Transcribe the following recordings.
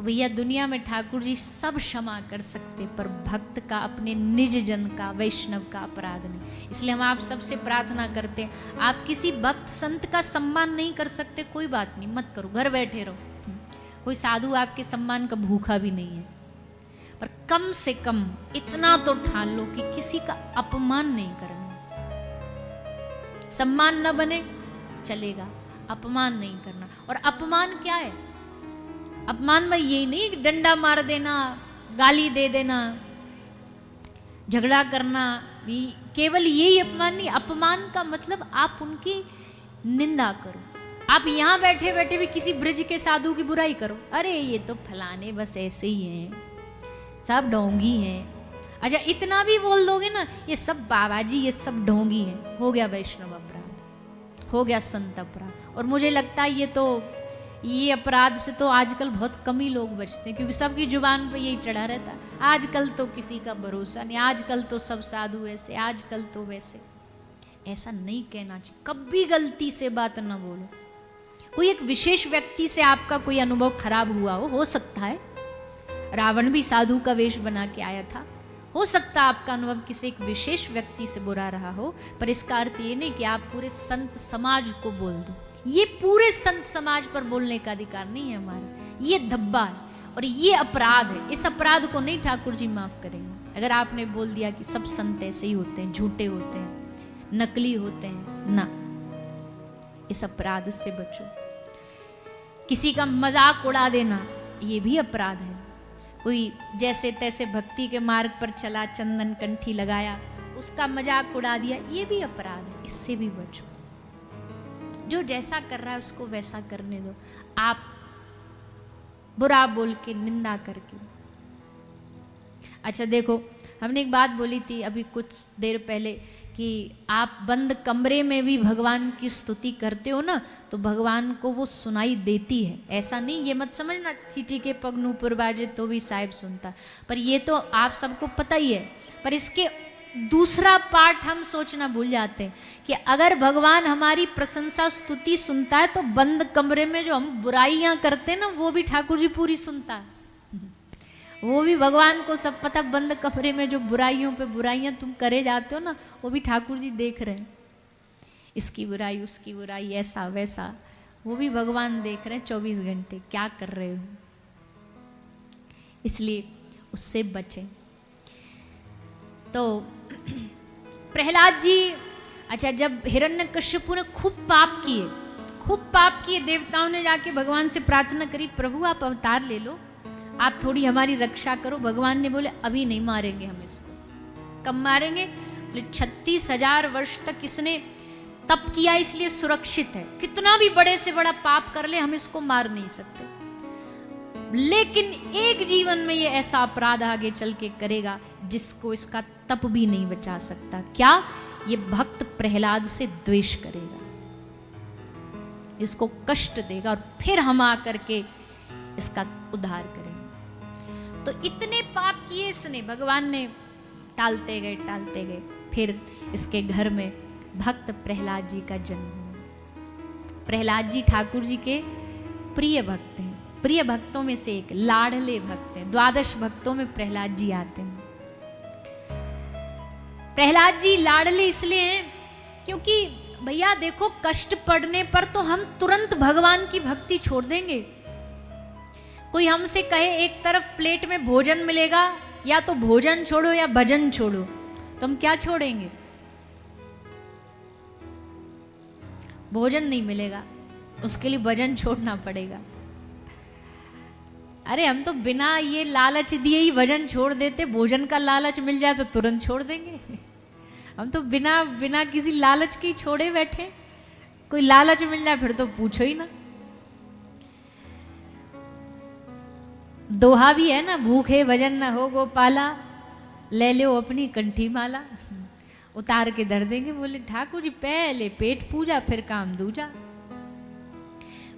तो भैया दुनिया में ठाकुर जी सब क्षमा कर सकते, पर भक्त का, अपने निज जन का, वैष्णव का अपराध नहीं। इसलिए हम आप सबसे प्रार्थना करते हैं, आप किसी भक्त संत का सम्मान नहीं कर सकते, कोई बात नहीं, मत करो, घर बैठे रहो। कोई साधु आपके सम्मान का भूखा भी नहीं है, पर कम से कम इतना तो ठान लो कि किसी का अपमान नहीं करना। सम्मान न बने चलेगा, अपमान नहीं करना। और अपमान क्या है? अपमान में यही नहीं डंडा मार देना, गाली दे देना, झगड़ा करना, केवल यही अपमान नहीं। अपमान का मतलब आप उनकी निंदा करो। आप यहां बैठे बैठे भी किसी ब्रज के साधु की बुराई करो, अरे ये तो फलाने बस ऐसे ही हैं, सब ढोंगी हैं। अच्छा इतना भी बोल दोगे ना, ये सब बाबा जी ये सब ढोंगी हैं, हो गया वैष्णव अपराध, हो गया संत अपराध। और मुझे लगता है ये अपराध से तो आजकल बहुत कम ही लोग बचते हैं, क्योंकि सबकी जुबान पे यही चढ़ा रहता है, आजकल तो किसी का भरोसा नहीं, आजकल तो सब साधु ऐसे, आजकल तो वैसे। ऐसा नहीं कहना चाहिए, कभी गलती से बात ना बोलो। कोई एक विशेष व्यक्ति से आपका कोई अनुभव खराब हुआ हो सकता है, रावण भी साधु का वेश बना के आया था, हो सकता है आपका अनुभव किसी एक विशेष व्यक्ति से बुरा रहा हो, पर इसका अर्थ ये नहीं कि आप पूरे संत समाज को बोल दो। ये पूरे संत समाज पर बोलने का अधिकार नहीं है हमारा, ये धब्बा है और ये अपराध है। इस अपराध को नहीं ठाकुर जी माफ करेंगे। अगर आपने बोल दिया कि सब संत ऐसे ही होते हैं, झूठे होते हैं, नकली होते हैं, ना, इस अपराध से बचो। किसी का मजाक उड़ा देना ये भी अपराध है। कोई जैसे तैसे भक्ति के मार्ग पर चला, चंदन कंठी लगाया, उसका मजाक उड़ा दिया, ये भी अपराध है, इससे भी बचो। जो जैसा कर रहा है उसको वैसा करने दो, आप बुरा बोल के, निंदा करके। अच्छा देखो, हमने एक बात बोली थी अभी कुछ देर पहले कि आप बंद कमरे में भी भगवान की स्तुति करते हो ना, तो भगवान को वो सुनाई देती है। ऐसा नहीं, ये मत समझना चीटी के पग नूपुर बाजे तो भी साहिब सुनता, पर ये तो आप सबको पता ही है। पर इसके दूसरा पार्ट हम सोचना भूल जाते हैं कि अगर भगवान हमारी प्रशंसा स्तुति सुनता है, तो बंद कमरे में जो हम बुराइयां करते हैं ना, वो भी ठाकुर जी पूरी सुनता है। वो भी भगवान को सब पता, बंद कमरे में जो बुराइयों पे बुराइयां तुम करे जाते हो ना, वो भी ठाकुर जी देख रहे हैं। इसकी बुराई, उसकी बुराई, ऐसा वैसा, वो भी भगवान देख रहे हैं 24 घंटे, क्या कर रहे हो। इसलिए उससे बचें। तो प्रहलाद जी, अच्छा जब हिरण्यकश्यपु ने खूब पाप किए, देवताओं ने जाके भगवान से प्रार्थना करी, प्रभु आप अवतार ले लो, आप थोड़ी हमारी रक्षा करो। भगवान ने बोले अभी नहीं मारेंगे हम इसको। कब मारेंगे? बोले 36,000 वर्ष तक इसने तप किया, इसलिए सुरक्षित है। कितना भी बड़े से बड़ा पाप कर ले, हम इसको मार नहीं सकते। लेकिन एक जीवन में ये ऐसा अपराध आगे चल के करेगा जिसको इसका तप भी नहीं बचा सकता। क्या? ये भक्त प्रहलाद से द्वेष करेगा, इसको कष्ट देगा, और फिर हम आकर के इसका उद्धार करेंगे। तो इतने पाप किए इसने, भगवान ने टालते गए। फिर इसके घर में भक्त प्रहलाद जी का जन्म हुआ। प्रहलाद जी ठाकुर जी के प्रिय भक्त हैं, प्रिय भक्तों में से एक, लाडले भक्त हैं। 12 भक्तों में प्रहलाद जी आते हैं। प्रहलाद जी लाडले इसलिए हैं क्योंकि भैया देखो, कष्ट पड़ने पर तो हम तुरंत भगवान की भक्ति छोड़ देंगे। कोई हमसे कहे एक तरफ प्लेट में भोजन मिलेगा, या तो भोजन छोड़ो या भजन छोड़ो, तो हम क्या छोड़ेंगे? भोजन नहीं मिलेगा, उसके लिए भजन छोड़ना पड़ेगा। अरे हम तो बिना ये लालच दिए ही भजन छोड़ देते, भोजन का लालच मिल जाए तो तुरंत छोड़ देंगे। हम तो बिना किसी लालच के छोड़े बैठे, कोई लालच मिल जाए फिर तो पूछो ही ना। दोहा भी है ना, भूखे भजन न हो गोपाला, ले लो अपनी कंठी माला। उतार के धर देंगे। बोले ठाकुर जी पहले पेट पूजा फिर काम दूजा।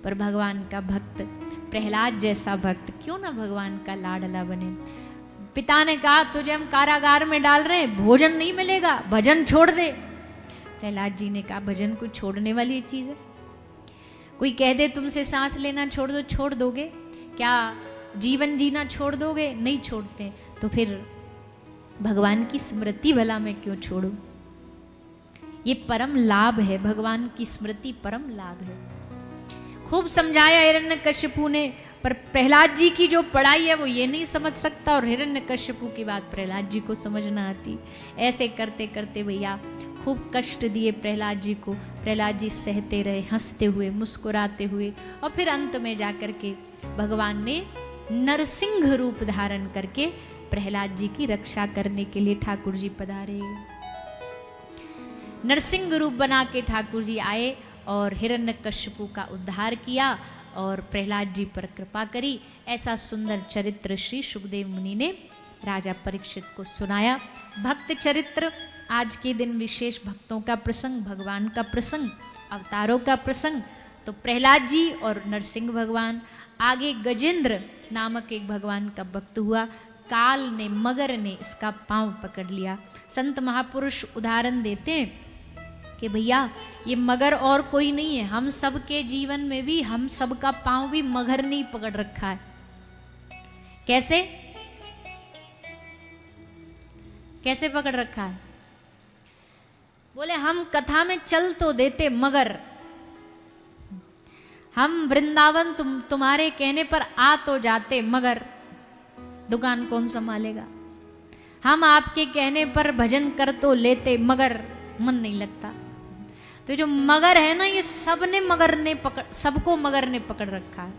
पर भगवान का भक्त, प्रहलाद जैसा भक्त क्यों ना भगवान का लाडला बने। पिता ने कहा तुझे हम कारागार में डाल रहे हैं, भोजन नहीं मिलेगा, भजन छोड़ दे। प्रहलाद जी ने कहा भजन कोई छोड़ने वाली चीज है? कोई कह दे तुमसे सांस लेना छोड़ दो, छोड़ दोगे क्या? जीवन जीना छोड़ दोगे, नहीं छोड़ते, तो फिर भगवान की स्मृति भला मैं क्यों छोड़ूं? ये परम लाभ है, भगवान की स्मृति परम लाभ है। खूब समझाया हिरण्यकश्यपु ने, पर प्रहलाद जी की जो पढ़ाई है वो ये नहीं समझ सकता, और हिरण्यकश्यपु की बात प्रहलाद जी को समझ ना आती। ऐसे करते करते भैया खूब कष्ट दिए प्रहलाद जी को। प्रहलाद जी सहते रहे, हंसते हुए, मुस्कुराते हुए, और फिर अंत में जाकर के भगवान ने नरसिंह रूप धारण करके प्रहलाद जी की रक्षा करने के लिए ठाकुर जी पधारे। नरसिंह रूप बना के ठाकुर जी आए और हिरण्यकश्यपु का उद्धार किया और प्रहलाद जी पर कृपा करी। ऐसा सुंदर चरित्र श्री सुखदेव मुनि ने राजा परीक्षित को सुनाया। भक्त चरित्र, आज के दिन विशेष भक्तों का प्रसंग, भगवान का प्रसंग, अवतारों का प्रसंग। तो प्रहलाद जी और नरसिंह भगवान, आगे गजेंद्र नामक एक भगवान का भक्त हुआ। काल ने, मगर ने इसका पांव पकड़ लिया। संत महापुरुष उदाहरण देते हैं कि भैया ये मगर और कोई नहीं है, हम सब के जीवन में भी हम सब का पांव भी मगर नहीं पकड़ रखा है। कैसे कैसे पकड़ रखा है? बोले हम कथा में चल तो देते मगर हम वृंदावन तुम्हारे कहने पर आ तो जाते, मगर दुकान कौन संभालेगा? हम आपके कहने पर भजन कर तो लेते, मगर मन नहीं लगता। तो जो मगर है ना, ये सबको मगर ने पकड़ रखा है।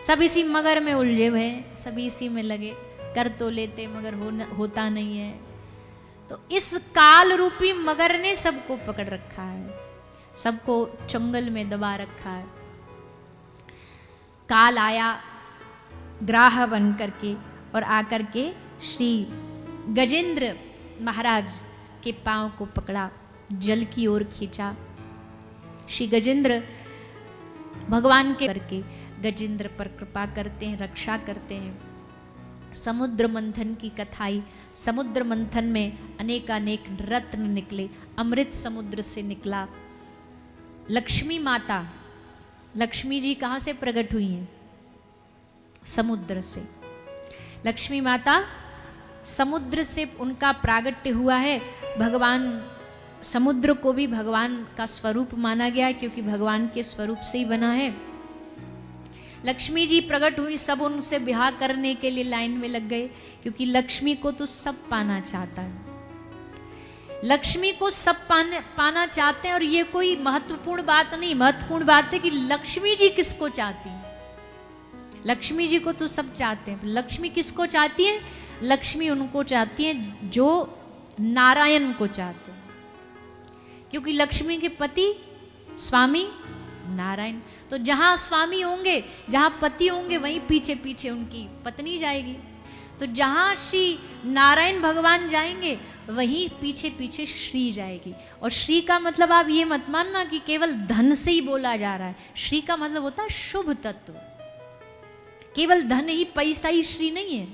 सब इसी मगर में उलझे हुए, सब इसी में लगे, कर तो लेते मगर होता नहीं है। तो इस काल रूपी मगर ने सबको पकड़ रखा है, सबको चंगल में दबा रखा है। काल आया ग्राह बन करके और आकर के श्री गजेंद्र महाराज के पांव को पकड़ा, जल की ओर खींचा। श्री गजेंद्र भगवान के करके गजेंद्र पर कृपा करते हैं, रक्षा करते हैं। समुद्र मंथन की कथाई, समुद्र मंथन में अनेकानेक रत्न निकले, अमृत समुद्र से निकला। लक्ष्मी माता, लक्ष्मी जी कहाँ से प्रकट हुई हैं? समुद्र से। लक्ष्मी माता समुद्र से उनका प्रागट्य हुआ है। भगवान समुद्र को भी भगवान का स्वरूप माना गया, क्योंकि भगवान के स्वरूप से ही बना है। लक्ष्मी जी प्रकट हुई, सब उनसे ब्याह करने के लिए लाइन में लग गए, क्योंकि लक्ष्मी को तो सब पाना चाहता है। लक्ष्मी को सब पाना चाहते हैं, और ये कोई महत्वपूर्ण बात नहीं, महत्वपूर्ण बात है कि लक्ष्मी जी किसको चाहती है। लक्ष्मी जी को तो सब चाहते हैं, लक्ष्मी किसको चाहती है? लक्ष्मी उनको चाहती है जो नारायण को चाहते हैं, क्योंकि लक्ष्मी के पति स्वामी नारायण। तो जहां स्वामी होंगे, जहां पति होंगे, वहीं पीछे पीछे उनकी पत्नी जाएगी। तो जहां श्री नारायण भगवान जाएंगे, वहीं पीछे पीछे श्री जाएगी। और श्री का मतलब आप ये मत मानना कि केवल धन से ही बोला जा रहा है। श्री का मतलब होता है शुभ तत्व। केवल धन ही, पैसा ही श्री नहीं है।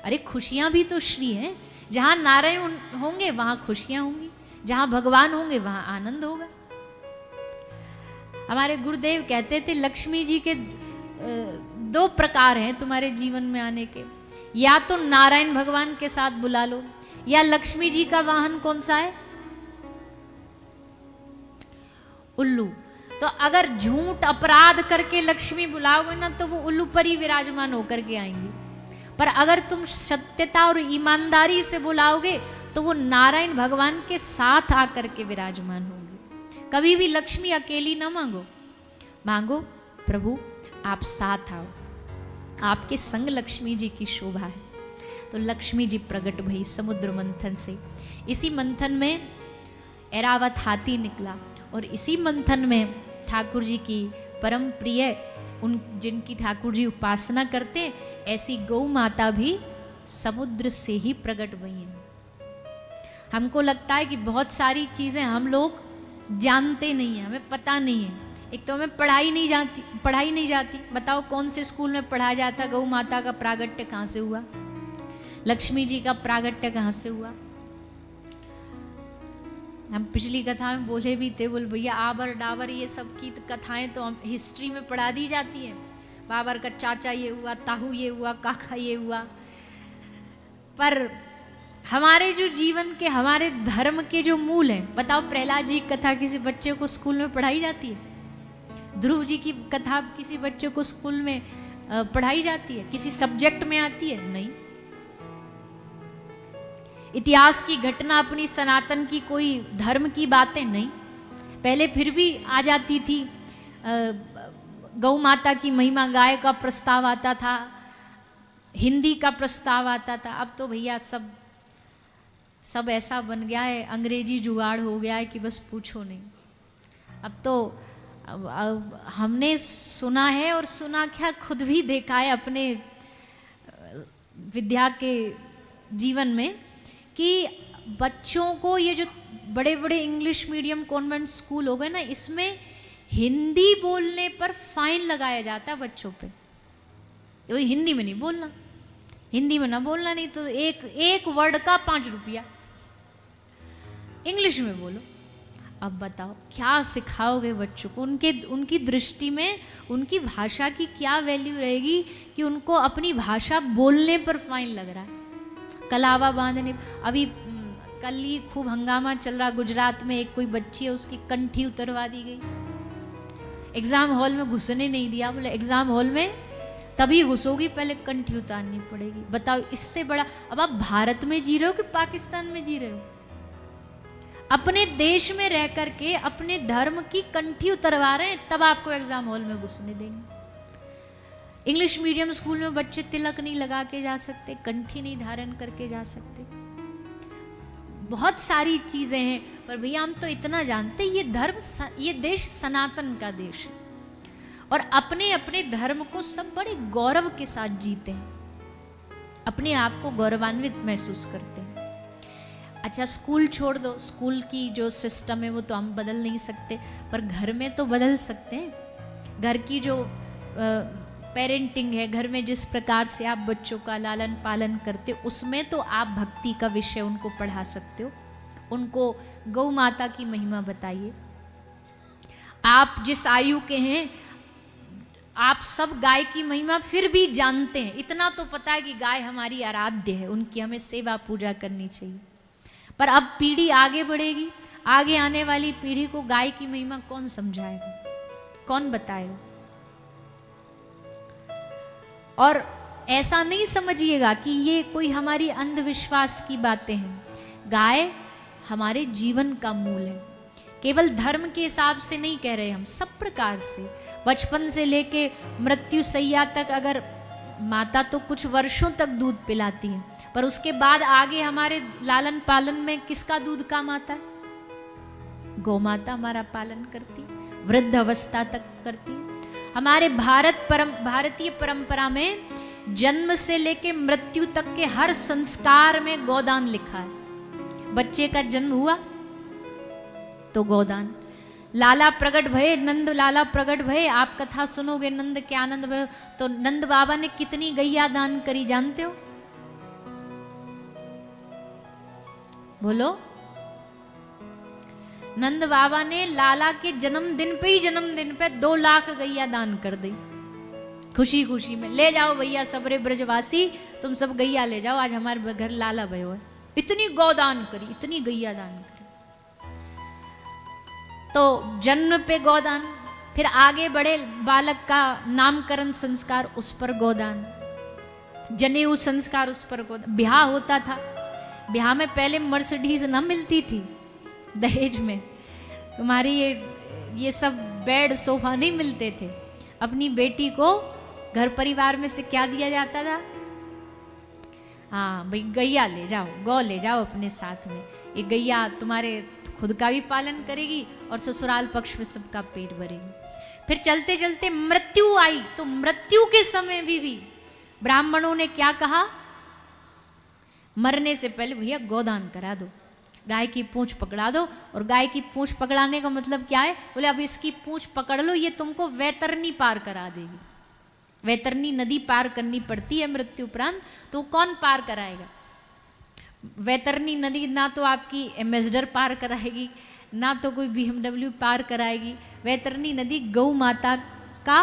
अरे खुशियां भी तो श्री हैं। जहां नारायण होंगे वहां खुशियां होंगी, जहां भगवान होंगे वहां आनंद होगा। हमारे गुरुदेव कहते थे लक्ष्मी जी के 2 प्रकार हैं तुम्हारे जीवन में आने के, या तो नारायण भगवान के साथ बुला लो, या लक्ष्मी जी का वाहन कौन सा है? उल्लू। तो अगर झूठ अपराध करके लक्ष्मी बुलाओगे ना, तो वो उल्लू पर ही विराजमान होकर के आएंगी। पर अगर तुम सत्यता और ईमानदारी से बुलाओगे, तो वो नारायण भगवान के साथ आकर के विराजमान होंगे। कभी भी लक्ष्मी अकेली ना मांगो, मांगो प्रभु आप साथ आओ, आपके संग लक्ष्मी जी की शोभा है। तो लक्ष्मी जी प्रकट भई समुद्र मंथन से। इसी मंथन में ऐरावत हाथी निकला, और इसी मंथन में ठाकुर जी की परम प्रिय, उन जिनकी ठाकुर जी उपासना करते हैं, ऐसी गौ माता भी समुद्र से ही प्रकट हुई हैं। हमको लगता है कि बहुत सारी चीज़ें हम लोग जानते नहीं हैं, हमें पता नहीं है। एक तो हमें पढ़ाई नहीं जाती। बताओ कौन से स्कूल में पढ़ाया जाता गौ माता का प्रागट्य कहाँ से हुआ, लक्ष्मी जी का प्रागट्य कहाँ से हुआ। हम पिछली कथा में बोले भी थे, बोल भैया आबर डाबर ये सब की कथाएं तो हम हिस्ट्री में पढ़ा दी जाती हैं, बाबर का चाचा ये हुआ, ताहू ये हुआ, काका ये हुआ। पर हमारे जो जीवन के, हमारे धर्म के जो मूल हैं, बताओ प्रहलाद जी की कथा किसी बच्चे को स्कूल में पढ़ाई जाती है? ध्रुव जी की कथा किसी बच्चे को स्कूल में पढ़ाई जाती है? किसी सब्जेक्ट में आती है? नहीं। इतिहास की घटना अपनी सनातन की, कोई धर्म की बातें नहीं। पहले फिर भी आ जाती थी, गौ माता की महिमा, गाय का प्रस्ताव आता था, हिंदी का प्रस्ताव आता था। अब तो भैया सब ऐसा बन गया है, अंग्रेजी जुगाड़ हो गया है कि बस पूछो नहीं। अब तो अब हमने सुना है, और सुना क्या, खुद भी देखा है अपने विद्या के जीवन में, कि बच्चों को ये जो बड़े बड़े इंग्लिश मीडियम कॉन्वेंट स्कूल हो गए ना, इसमें हिंदी बोलने पर फाइन लगाया जाता है बच्चों पे। वही हिंदी में नहीं बोलना, हिंदी में ना बोलना, नहीं तो एक वर्ड का 5 रुपया, इंग्लिश में बोलो। अब बताओ क्या सिखाओगे बच्चों को? उनकी दृष्टि में उनकी भाषा की क्या वैल्यू रहेगी कि उनको अपनी भाषा बोलने पर फाइन लग रहा है। कलावा बांधने, अभी कल ही खूब हंगामा चल रहा गुजरात में, एक कोई बच्ची है उसकी कंठी उतरवा दी गई, एग्जाम हॉल में घुसने नहीं दिया। बोले एग्जाम हॉल में तभी घुसोगी, पहले कंठी उतारनी पड़ेगी। बताओ इससे बड़ा, अब आप भारत में जी रहे हो कि पाकिस्तान में जी रहे हो? अपने देश में रह करके अपने धर्म की कंठी उतरवा रहे हैं, तब आपको एग्जाम हॉल में घुसने देंगे। इंग्लिश मीडियम स्कूल में बच्चे तिलक नहीं लगा के जा सकते, कंठी नहीं धारण करके जा सकते, बहुत सारी चीजें हैं। पर भैया हम तो इतना जानते, ये देश सनातन का देश है, और अपने अपने धर्म को सब बड़े गौरव के साथ जीते हैं, अपने आप को गौरवान्वित महसूस करते हैं। अच्छा स्कूल छोड़ दो, स्कूल की जो सिस्टम है वो तो हम बदल नहीं सकते, पर घर में तो बदल सकते हैं। घर की जो पेरेंटिंग है, घर में जिस प्रकार से आप बच्चों का लालन पालन करते हो, उसमें तो आप भक्ति का विषय उनको पढ़ा सकते हो, उनको गौ माता की महिमा बताइए। आप जिस आयु के हैं, आप सब गाय की महिमा फिर भी जानते हैं, इतना तो पता है कि गाय हमारी आराध्य है, उनकी हमें सेवा पूजा करनी चाहिए। पर अब पीढ़ी आगे बढ़ेगी, आगे आने वाली पीढ़ी को गाय की महिमा कौन समझाएगा, कौन बताएगा? और ऐसा नहीं समझिएगा कि ये कोई हमारी अंधविश्वास की बातें हैं। गाय हमारे जीवन का मूल है, केवल धर्म के हिसाब से नहीं कह रहे हम, सब प्रकार से, बचपन से लेके मृत्यु सैया तक। अगर माता तो कुछ वर्षों तक दूध पिलाती है, पर उसके बाद आगे हमारे लालन पालन में किसका दूध काम आता है? गौ माता हमारा पालन करती, वृद्ध अवस्था तक करती। हमारे भारतीय परंपरा में जन्म से लेके मृत्यु तक के हर संस्कार में गोदान लिखा है। बच्चे का जन्म हुआ तो गोदान, लाला प्रकट भये, नंद लाला प्रकट भये, आप कथा सुनोगे नंद के आनंद में, तो नंद बाबा ने कितनी गैया दान करी जानते हो? बोलो। नंद बाबा ने लाला के जन्मदिन पे 2 लाख गैया दान कर दी, खुशी खुशी में। ले जाओ भैया सबरे ब्रजवासी, तुम सब गैया ले जाओ, आज हमारे घर लाला भयो है। इतनी गौदान करी, इतनी गैया दान करी। तो जन्म पे गोदान, फिर आगे बढ़े बालक का नामकरण संस्कार, उस पर गोदान, जनेऊ संस्कार, उस पर गोदान। ब्याह होता था, ब्याह में पहले मर्सिडीज ना मिलती थी दहेज में, तुम्हारी ये सब बेड सोफा नहीं मिलते थे। अपनी बेटी को घर परिवार में से क्या दिया जाता था? हाँ भाई गैया ले जाओ, गौ ले जाओ अपने साथ में, ये गैया तुम्हारे खुद का भी पालन करेगी और ससुराल पक्ष में सबका पेट भरेगी। फिर चलते चलते मृत्यु आई, तो मृत्यु के समय भी ब्राह्मणों ने क्या कहा? मरने से पहले भैया गोदान करा दो, गाय की पूंछ पकड़ा दो। और गाय की पूंछ पकड़ाने का मतलब क्या है? बोले अब इसकी पूंछ पकड़ लो, ये तुमको वैतरणी पार करा देगी। वैतरणी नदी पार करनी पड़ती है मृत्यु उपरांत, तो कौन पार कराएगा? वैतरणी नदी ना तो आपकी एम्बेसडर पार कराएगी, ना तो कोई BMW पार कराएगी। वैतरणी नदी गौ माता का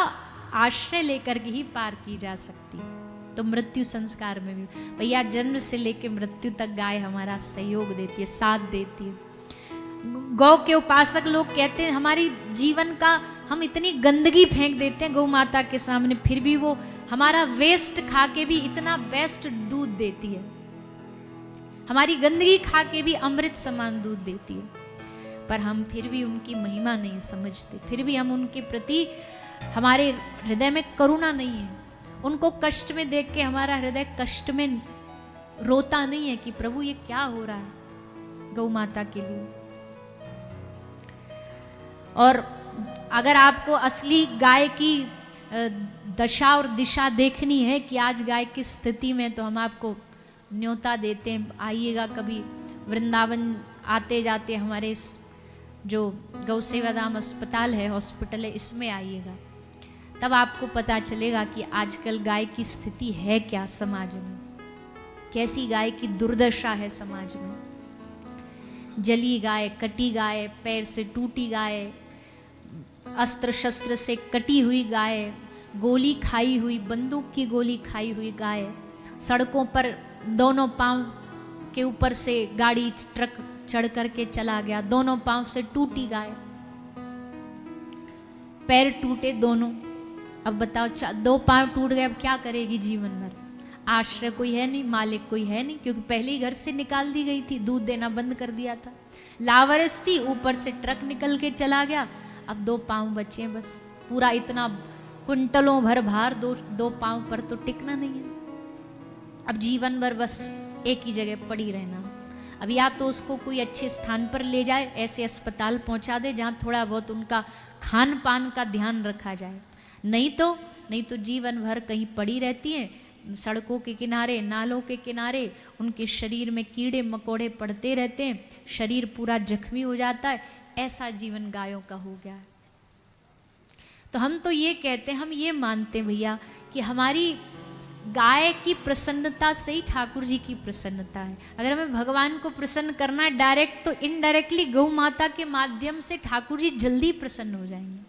आश्रय लेकर के ही पार की जा सकती है। तो मृत्यु संस्कार में भी भैया जन्म से लेकर मृत्यु तक गाय हमारा सहयोग देती है, साथ देती है। गौ के उपासक लोग कहते हैं हमारी जीवन का हम इतनी गंदगी फेंक देते हैं गौ माता के सामने, फिर भी वो हमारा वेस्ट खा के भी इतना बेस्ट दूध देती है, हमारी गंदगी खा के भी अमृत समान दूध देती है। पर हम फिर भी उनकी महिमा नहीं समझते, फिर भी हम उनके प्रति हमारे हृदय में करुणा नहीं है। उनको कष्ट में देख के हमारा हृदय कष्ट में रोता नहीं है कि प्रभु ये क्या हो रहा है गौ माता के लिए। और अगर आपको असली गाय की दशा और दिशा देखनी है कि आज गाय किस स्थिति में, तो हम आपको न्योता देते हैं, आइएगा कभी वृंदावन आते जाते हमारे इस जो गौ सेवा धाम अस्पताल है, हॉस्पिटल है, इसमें आइएगा, तब आपको पता चलेगा कि आजकल गाय की स्थिति है क्या समाज में, कैसी गाय की दुर्दशा है समाज में। जली गाय, कटी गाय, पैर से टूटी गाय, अस्त्र शस्त्र से कटी हुई गाय, गोली खाई हुई, बंदूक की गोली खाई हुई गाय, सड़कों पर दोनों पांव के ऊपर से गाड़ी ट्रक चढ़ करके चला गया, दोनों पांव से टूटी गाय, पैर टूटे दोनों। अब बताओ, दो पांव टूट गए, अब क्या करेगी जीवन भर? आश्रय कोई है नहीं, मालिक कोई है नहीं, क्योंकि पहले ही घर से निकाल दी गई थी, दूध देना बंद कर दिया था, लावारिस थी, ऊपर से ट्रक निकल के चला गया, अब दो पांव बचे बस। पूरा इतना कुंटलों भर भार दो पांव पर तो टिकना नहीं है। अब जीवन भर बस एक ही जगह पड़ी रहना। अब या तो उसको कोई अच्छे स्थान पर ले जाए, ऐसे अस्पताल पहुंचा दे जहां थोड़ा बहुत उनका खान पान का ध्यान रखा जाए, नहीं तो जीवन भर कहीं पड़ी रहती है, सड़कों के किनारे, नालों के किनारे, उनके शरीर में कीड़े मकोड़े पड़ते रहते हैं, शरीर पूरा जख्मी हो जाता है। ऐसा जीवन गायों का हो गया है। तो हम तो ये कहते हैं, हम ये मानते हैं भैया कि हमारी गाय की प्रसन्नता से ही ठाकुर जी की प्रसन्नता है। अगर हमें भगवान को प्रसन्न करना है डायरेक्ट, तो इनडायरेक्टली गौ माता के माध्यम से ठाकुर जी जल्दी प्रसन्न हो जाएंगे।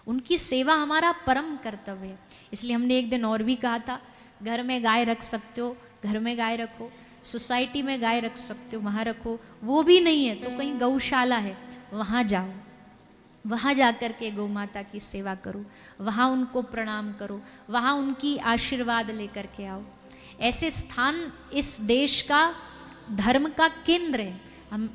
उनकी सेवा हमारा परम कर्तव्य है। इसलिए हमने एक दिन और भी कहा था, घर में गाय रख सकते हो, घर में गाय रखो, सोसाइटी में गाय रख सकते हो, वहाँ रखो। वो भी नहीं है तो कहीं गौशाला है, वहाँ जाओ, वहाँ जा कर के गौ माता की सेवा करो, वहाँ उनको प्रणाम करो, वहाँ उनकी आशीर्वाद लेकर के आओ। ऐसे स्थान इस देश का धर्म का केंद्र है। हम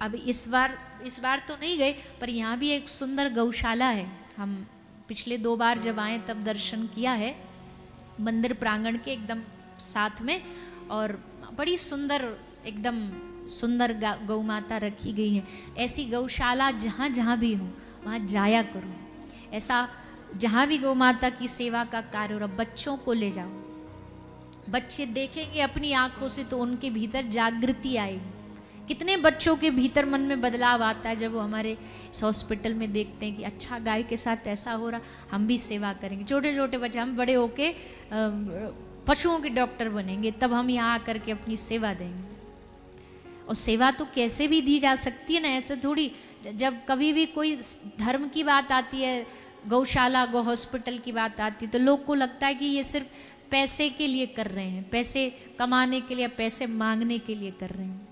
अब इस बार तो नहीं गए, पर यहाँ भी एक सुंदर गौशाला है। हम पिछले 2 बार जब आए तब दर्शन किया है, मंदिर प्रांगण के एकदम साथ में, और बड़ी सुंदर एकदम सुंदर गौ माता रखी गई है। ऐसी गौशाला जहाँ जहाँ भी हो वहाँ जाया करो। ऐसा जहाँ भी गौ माता की सेवा का कार्य हो रहा, बच्चों को ले जाओ। बच्चे देखेंगे अपनी आंखों से तो उनके भीतर जागृति आएगी। कितने बच्चों के भीतर मन में बदलाव आता है जब वो हमारे इस हॉस्पिटल में देखते हैं कि अच्छा गाय के साथ ऐसा हो रहा, हम भी सेवा करेंगे। छोटे छोटे बच्चे, हम बड़े होके पशुओं के डॉक्टर बनेंगे, तब हम यहाँ आकर के अपनी सेवा देंगे। और सेवा तो कैसे भी दी जा सकती है ना, ऐसे थोड़ी। जब कभी भी कोई धर्म की बात आती है, गौशाला गौ हॉस्पिटल की बात आती है, तो लोग को लगता है कि ये सिर्फ पैसे के लिए कर रहे हैं, पैसे कमाने के लिए, पैसे मांगने के लिए कर रहे हैं।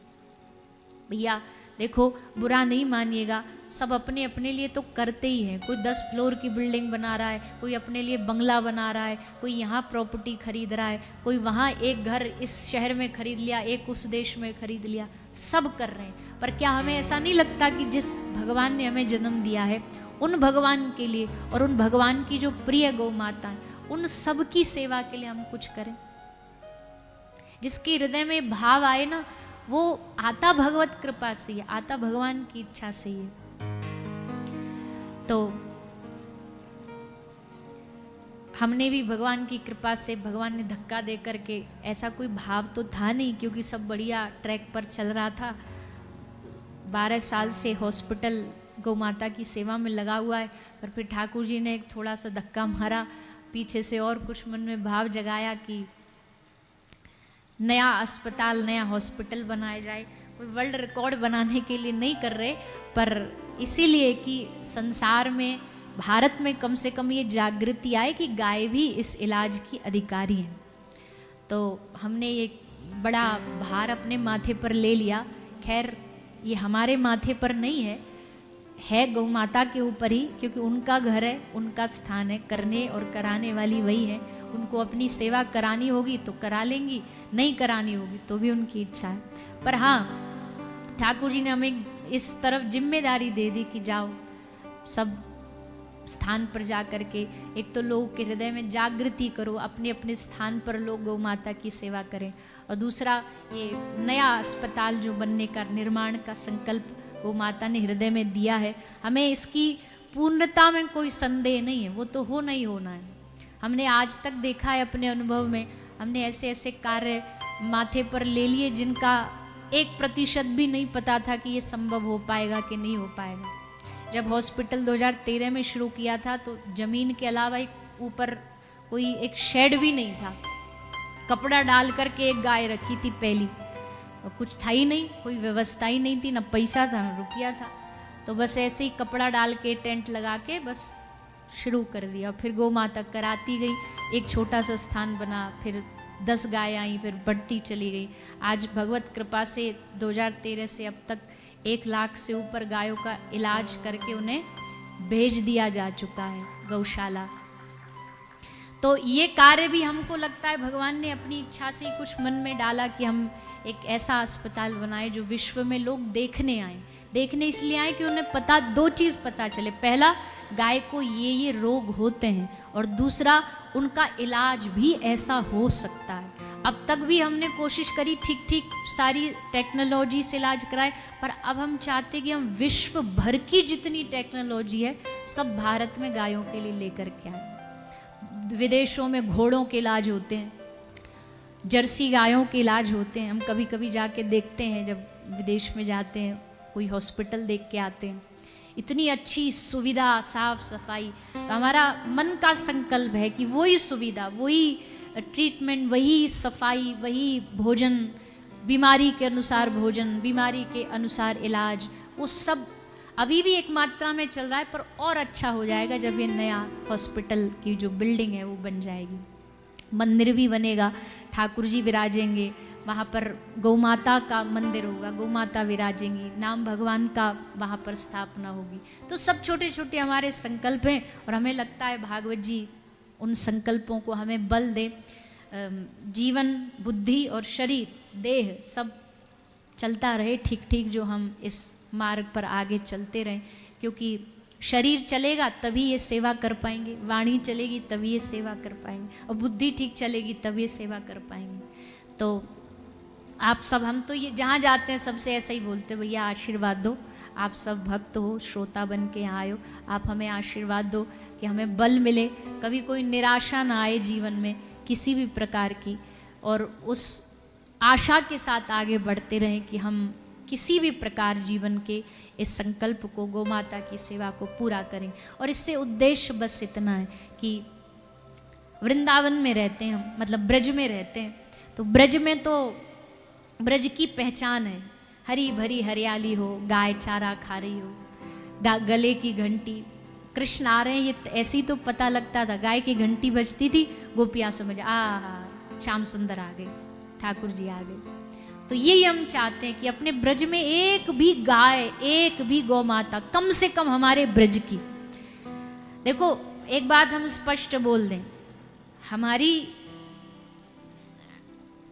भैया देखो, बुरा नहीं मानिएगा, सब अपने अपने लिए तो करते ही हैं। कोई 10 फ्लोर की बिल्डिंग बना रहा है, कोई अपने लिए बंगला बना रहा है, कोई यहाँ प्रॉपर्टी खरीद रहा है, कोई वहाँ एक घर इस शहर में खरीद लिया, एक उस देश में खरीद लिया, सब कर रहे हैं। पर क्या हमें ऐसा नहीं लगता कि जिस भगवान ने हमें जन्म दिया है, उन भगवान के लिए और उन भगवान की जो प्रिय गौ माता है, उन सब की सेवा के लिए हम कुछ करें? जिसके हृदय में भाव आए ना, वो आता भगवत कृपा से ही, आता भगवान की इच्छा से ही। तो हमने भी भगवान की कृपा से, भगवान ने धक्का दे करके, ऐसा कोई भाव तो था नहीं, क्योंकि सब बढ़िया ट्रैक पर चल रहा था। 12 साल से हॉस्पिटल गौ माता की सेवा में लगा हुआ है, पर फिर ठाकुर जी ने एक थोड़ा सा धक्का मारा पीछे से, और कुछ मन में भाव जगाया कि नया अस्पताल, नया हॉस्पिटल बनाया जाए। कोई वर्ल्ड रिकॉर्ड बनाने के लिए नहीं कर रहे, पर इसीलिए कि संसार में भारत में कम से कम ये जागृति आए कि गाय भी इस इलाज की अधिकारी हैं। तो हमने ये बड़ा भार अपने माथे पर ले लिया। खैर ये हमारे माथे पर नहीं है गौ माता के ऊपर ही, क्योंकि उनका घर है, उनका स्थान है, करने और कराने वाली वही है। उनको अपनी सेवा करानी होगी तो करा लेंगी, नहीं करानी होगी तो भी उनकी इच्छा है। पर हाँ, ठाकुर जी ने हमें इस तरफ जिम्मेदारी दे दी कि जाओ सब स्थान पर जा करके एक तो लोगों के हृदय में जागृति करो, अपने अपने स्थान पर लोग गौ माता की सेवा करें, और दूसरा ये नया अस्पताल जो बनने का निर्माण का संकल्प गौ माता ने हृदय में दिया है, हमें इसकी पूर्णता में कोई संदेह नहीं है, वो तो होना ही होना है। हमने आज तक देखा है अपने अनुभव में, हमने ऐसे ऐसे कार्य माथे पर ले लिए जिनका 1% भी नहीं पता था कि ये संभव हो पाएगा कि नहीं हो पाएगा। जब हॉस्पिटल 2013 में शुरू किया था तो जमीन के अलावा एक ऊपर कोई एक शेड भी नहीं था, कपड़ा डाल करके एक गाय रखी थी पहली, और कुछ था ही नहीं, कोई व्यवस्था ही नहीं थी, न पैसा था न रुपया था। तो बस ऐसे ही कपड़ा डाल के टेंट लगा के बस शुरू कर दिया। फिर गौ माता कराती गई, एक छोटा सा स्थान बना, फिर 10 गाय आई, फिर बढ़ती चली गई। आज भगवत कृपा से 2013 से अब तक 1 लाख से ऊपर गायों का इलाज करके उन्हें भेज दिया जा चुका है गौशाला। तो ये कार्य भी हमको लगता है भगवान ने अपनी इच्छा से ही कुछ मन में डाला कि हम एक ऐसा अस्पताल बनाए जो विश्व में लोग देखने आए। देखने इसलिए आए कि उन्हें पता, 2 चीज़ पता चले, पहला गाय को ये रोग होते हैं, और दूसरा उनका इलाज भी ऐसा हो सकता है। अब तक भी हमने कोशिश करी ठीक सारी टेक्नोलॉजी से इलाज कराए, पर अब हम चाहते कि हम विश्व भर की जितनी टेक्नोलॉजी है सब भारत में गायों के लिए लेकर के आए। विदेशों में घोड़ों के इलाज होते हैं, जर्सी गायों के इलाज होते हैं। हम कभी कभी जाके देखते हैं, जब विदेश में जाते हैं कोई हॉस्पिटल देख के आते हैं, इतनी अच्छी सुविधा, साफ सफाई। तो हमारा मन का संकल्प है कि वही सुविधा, वही ट्रीटमेंट, वही सफाई, वही भोजन, बीमारी के अनुसार भोजन, बीमारी के अनुसार इलाज, वो सब अभी भी एक मात्रा में चल रहा है, पर और अच्छा हो जाएगा जब ये नया हॉस्पिटल की जो बिल्डिंग है वो बन जाएगी। मंदिर भी बनेगा, ठाकुर जी विराजेंगे वहाँ पर, गौ माता का मंदिर होगा, गौ माता विराजेंगी, नाम भगवान का वहाँ पर स्थापना होगी। तो सब छोटे छोटे हमारे संकल्प हैं, और हमें लगता है भागवत जी उन संकल्पों को हमें बल दे। जीवन, बुद्धि और शरीर, देह सब चलता रहे ठीक, जो हम इस मार्ग पर आगे चलते रहें, क्योंकि शरीर चलेगा तभी ये सेवा कर पाएंगे, वाणी चलेगी तभी ये सेवा कर पाएंगे, और बुद्धि ठीक चलेगी तभी ये सेवा कर पाएंगे। तो आप सब, हम तो ये जहाँ जाते हैं सबसे ऐसा ही बोलते, भैया आशीर्वाद दो, आप सब भक्त हो, श्रोता बन के यहाँ आयो, आप हमें आशीर्वाद दो कि हमें बल मिले, कभी कोई निराशा ना आए जीवन में किसी भी प्रकार की, और उस आशा के साथ आगे बढ़ते रहें कि हम किसी भी प्रकार जीवन के इस संकल्प को, गौ माता की सेवा को पूरा करें। और इससे उद्देश्य बस इतना है कि वृंदावन में रहते हैं हम, मतलब ब्रज में रहते हैं, तो ब्रज में तो ब्रज की पहचान है, हरी भरी हरियाली हो, गाय चारा खा रही हो, गले की घंटी, कृष्ण आ रहे हैं, ये ऐसे ही तो पता लगता था। गाय की घंटी बजती थी, गोपियाँ समझ श्याम सुंदर आ गए, ठाकुर जी आ गए। तो यही हम चाहते हैं कि अपने ब्रज में एक भी गाय, एक भी गौ माता, कम से कम हमारे ब्रज की। देखो एक बात हम स्पष्ट बोल दें,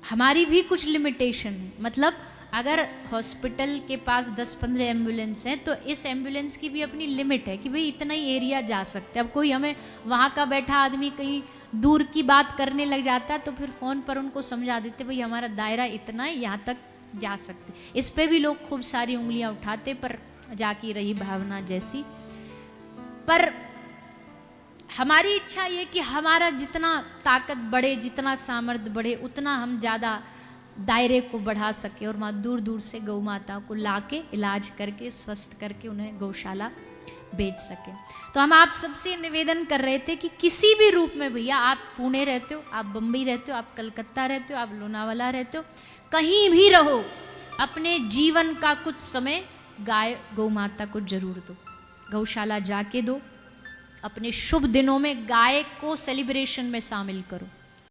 हमारी भी कुछ लिमिटेशन है। मतलब अगर हॉस्पिटल के पास 10-15 एम्बुलेंस हैं, तो इस एम्बुलेंस की भी अपनी लिमिट है कि भाई इतना ही एरिया जा सकते हैं। अब कोई हमें वहाँ का बैठा आदमी कहीं दूर की बात करने लग जाता है, तो फिर फ़ोन पर उनको समझा देते भाई हमारा दायरा इतना है, यहाँ तक जा सकते। इस पे भी लोग खूब सारी उंगलियाँ उठाते, पर जाकी रही भावना जैसी। पर हमारी इच्छा ये कि हमारा जितना ताकत बढ़े, जितना सामर्थ्य बढ़े, उतना हम ज़्यादा दायरे को बढ़ा सके, और वहाँ दूर दूर से गौ माता को लाके इलाज करके स्वस्थ करके उन्हें गौशाला बेच सके। तो हम आप सबसे निवेदन कर रहे थे कि किसी भी रूप में, भैया आप पुणे रहते हो, आप बम्बई रहते हो, आप कलकत्ता रहते हो, आप लोनावाला रहते हो, कहीं भी रहो, अपने जीवन का कुछ समय गाय गौ माता को जरूर दो, गौशाला जाके दो, अपने शुभ दिनों में गाय को सेलिब्रेशन में शामिल करो।